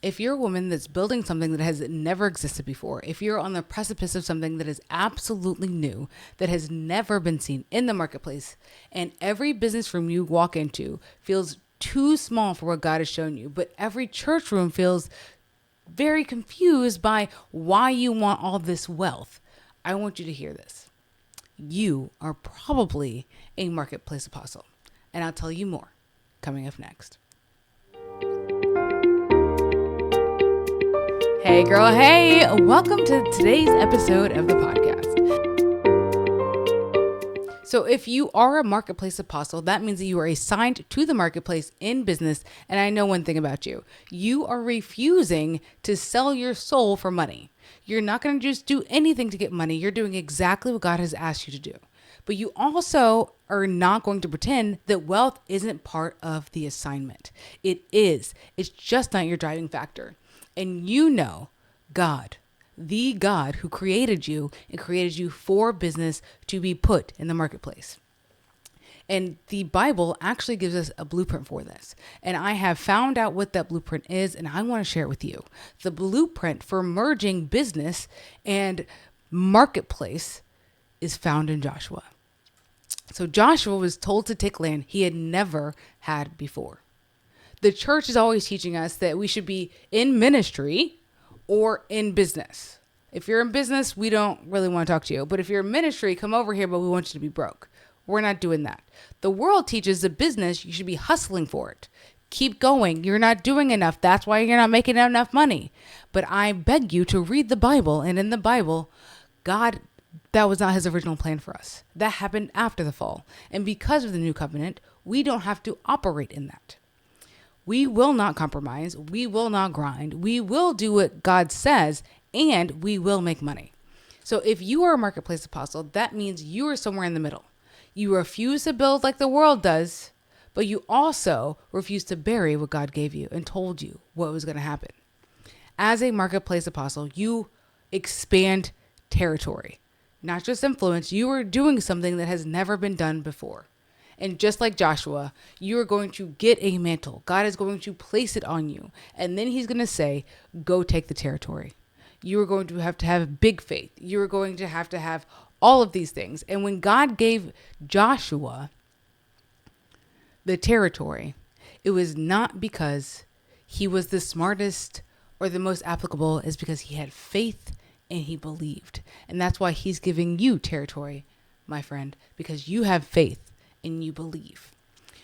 If you're a woman that's building something that has never existed before, if you're on the precipice of something that is absolutely new, that has never been seen in the marketplace, and every business room you walk into feels too small for what God has shown you, but every church room feels very confused by why you want all this wealth, I want you to hear this. You are probably a marketplace apostle, and I'll tell you more coming up next. Hey girl, hey, welcome to today's episode of the podcast. So if you are a marketplace apostle, that means that you are assigned to the marketplace in business. And I know one thing about you. You are refusing to sell your soul for money. You're not going to just do anything to get money. You're doing exactly what God has asked you to do. But you also are not going to pretend that wealth isn't part of the assignment. It is. It's just not your driving factor. And you know God, the God who created you and created you for business to be put in the marketplace. And the Bible actually gives us a blueprint for this. And I have found out what that blueprint is, and I want to share it with you. The blueprint for merging business and marketplace is found in Joshua. So Joshua was told to take land he had never had before. The church is always teaching us that we should be in ministry or in business. If you're in business, we don't really want to talk to you. But if you're in ministry, come over here, but we want you to be broke. We're not doing that. The world teaches the business, you should be hustling for it. Keep going. You're not doing enough. That's why you're not making enough money. But I beg you to read the Bible. And in the Bible, God, that was not his original plan for us. That happened after the fall. And because of the new covenant, we don't have to operate in that. We will not compromise. We will not grind. We will do what God says, and we will make money. So if you are a marketplace apostle, that means you are somewhere in the middle. You refuse to build like the world does, but you also refuse to bury what God gave you and told you what was going to happen. As a marketplace apostle, you expand territory, not just influence. You are doing something that has never been done before. And just like Joshua, you are going to get a mantle. God is going to place it on you. And then he's going to say, go take the territory. You are going to have big faith. You are going to have all of these things. And when God gave Joshua the territory, it was not because he was the smartest or the most applicable. It's because he had faith and he believed. And that's why he's giving you territory, my friend, because you have faith and you believe.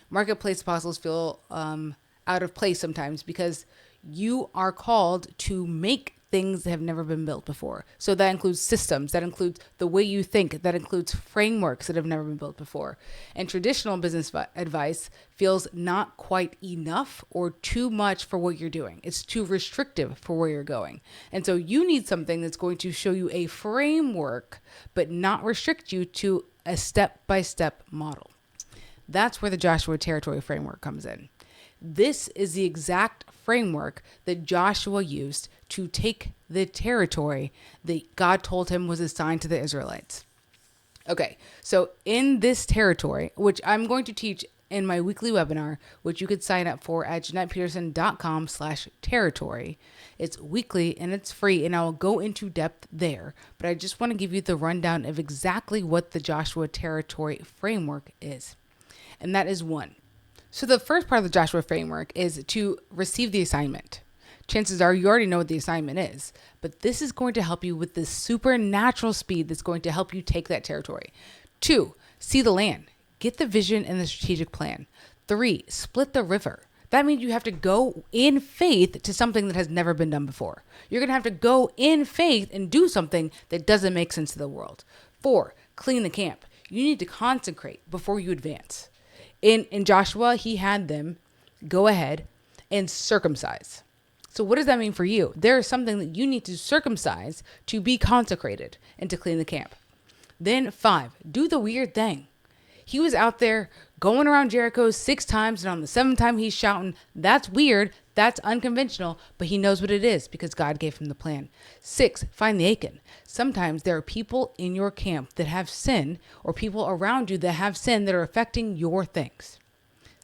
Marketplace apostles feel out of place sometimes because you are called to make things that have never been built before. So that includes systems, that includes the way you think, that includes frameworks that have never been built before. And traditional business advice feels not quite enough or too much for what you're doing. It's too restrictive for where you're going. And so you need something that's going to show you a framework, but not restrict you to a step-by-step model. That's where the Joshua territory framework comes in. This is the exact framework that Joshua used to take the territory that God told him was assigned to the Israelites. Okay, so in this territory, which I'm going to teach in my weekly webinar, which you could sign up for at JeanettePeterson.com/territory. It's weekly and it's free, and I will go into depth there. But I just want to give you the rundown of exactly what the Joshua territory framework is. And that is 1. So the first part of the Joshua framework is to receive the assignment. Chances are you already know what the assignment is, but this is going to help you with this supernatural speed that's going to help you take that territory. 2, see the land. Get the vision and the strategic plan. 3, split the river. That means you have to go in faith to something that has never been done before. You're going to have to go in faith and do something that doesn't make sense to the world. 4, clean the camp. You need to consecrate before you advance. In Joshua, he had them go ahead and circumcise. So what does that mean for you? There is something that you need to circumcise to be consecrated and to clean the camp. Then 5, do the weird thing. He was out there going around Jericho 6 times, and on the 7th time he's shouting, that's weird, that's unconventional, but he knows what it is because God gave him the plan. 6, find the Achan. Sometimes there are people in your camp that have sin, or people around you that have sin that are affecting your things.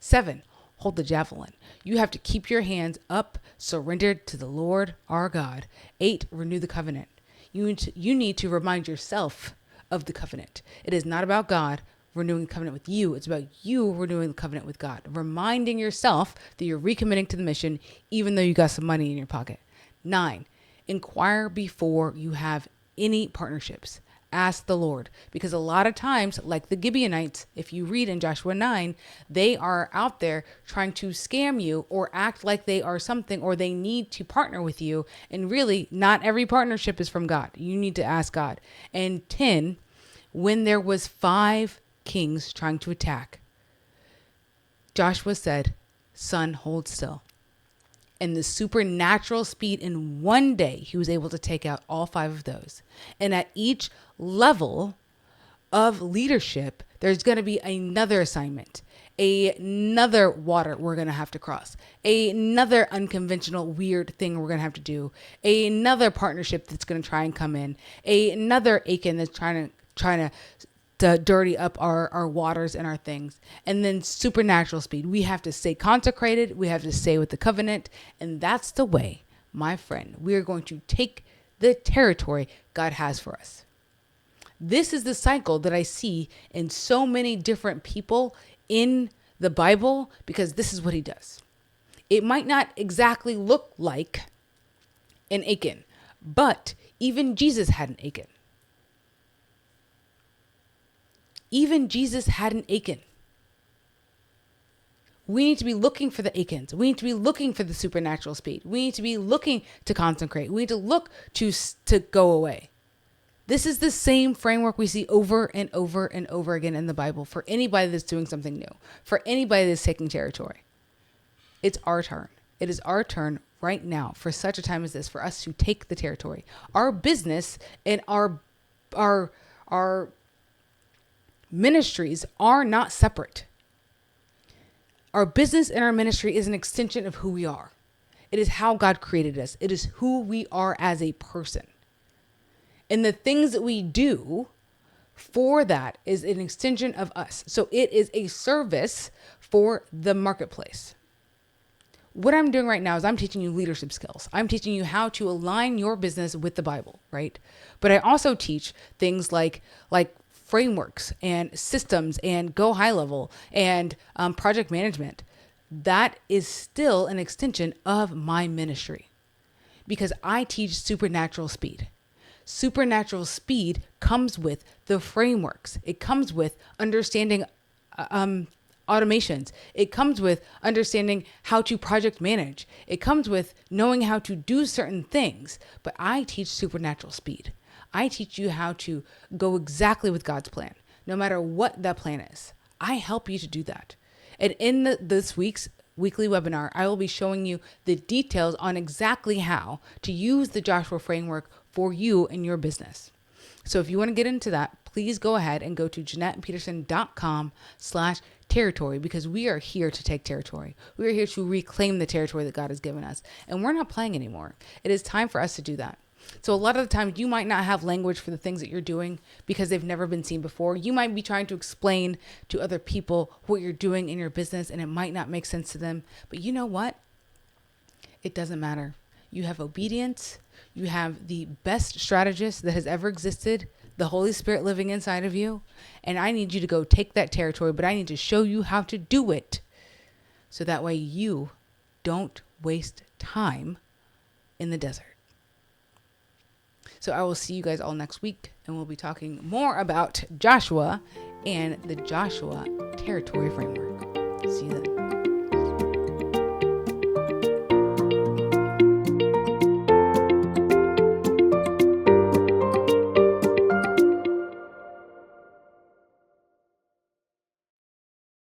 7, hold the javelin. You have to keep your hands up, surrendered to the Lord our God. 8, renew the covenant. You need to remind yourself of the covenant. It is not about God renewing the covenant with you. It's about you renewing the covenant with God, reminding yourself that you're recommitting to the mission, even though you got some money in your pocket. 9, inquire before you have any partnerships. Ask the Lord, because a lot of times, like the Gibeonites, if you read in Joshua 9, they are out there trying to scam you or act like they are something, or they need to partner with you. And really, not every partnership is from God. You need to ask God. And 10, when there was 5 kings trying to attack, Joshua said, "Sun, hold still." And the supernatural speed, in one day, he was able to take out all 5 of those. And at each level of leadership, there's going to be another assignment, another water we're going to have to cross, another unconventional, weird thing we're going to have to do, another partnership that's going to try and come in, another Achan that's trying to dirty up our waters and our things. And then supernatural speed. We have to stay consecrated. We have to stay with the covenant. And that's the way, my friend, we are going to take the territory God has for us. This is the cycle that I see in so many different people in the Bible, because this is what he does. It might not exactly look like an Achan, but even Jesus had an Achan. Even Jesus had an Achan. We need to be looking for the Achans. We need to be looking for the supernatural speed. We need to be looking to consecrate. We need to look to go away. This is the same framework we see over and over and over again in the Bible for anybody that's doing something new, for anybody that's taking territory. It's our turn. It is our turn right now, for such a time as this, for us to take the territory. Our business and our ministries are not separate. Our business and our ministry is an extension of who we are. It is how God created us. It is who we are as a person. And the things that we do for that is an extension of us. So it is a service for the marketplace. What I'm doing right now is I'm teaching you leadership skills. I'm teaching you how to align your business with the Bible, right? But I also teach things like frameworks and systems and go high level and project management. That is still an extension of my ministry, because I teach supernatural speed. Supernatural speed comes with the frameworks. It comes with understanding automations. It comes with understanding how to project manage. It comes with knowing how to do certain things. But I teach supernatural speed. I teach you how to go exactly with God's plan, no matter what that plan is. I help you to do that. And in this week's weekly webinar, I will be showing you the details on exactly how to use the Joshua framework for you and your business. So if you want to get into that, please go ahead and go to JeanettePeterson.com/territory, because we are here to take territory. We are here to reclaim the territory that God has given us. And we're not playing anymore. It is time for us to do that. So a lot of the times you might not have language for the things that you're doing because they've never been seen before. You might be trying to explain to other people what you're doing in your business, and it might not make sense to them. But you know what? It doesn't matter. You have obedience. You have the best strategist that has ever existed, the Holy Spirit living inside of you. And I need you to go take that territory, but I need to show you how to do it so that way you don't waste time in the desert. So I will see you guys all next week, and we'll be talking more about Joshua and the Joshua Territory Framework. See you then.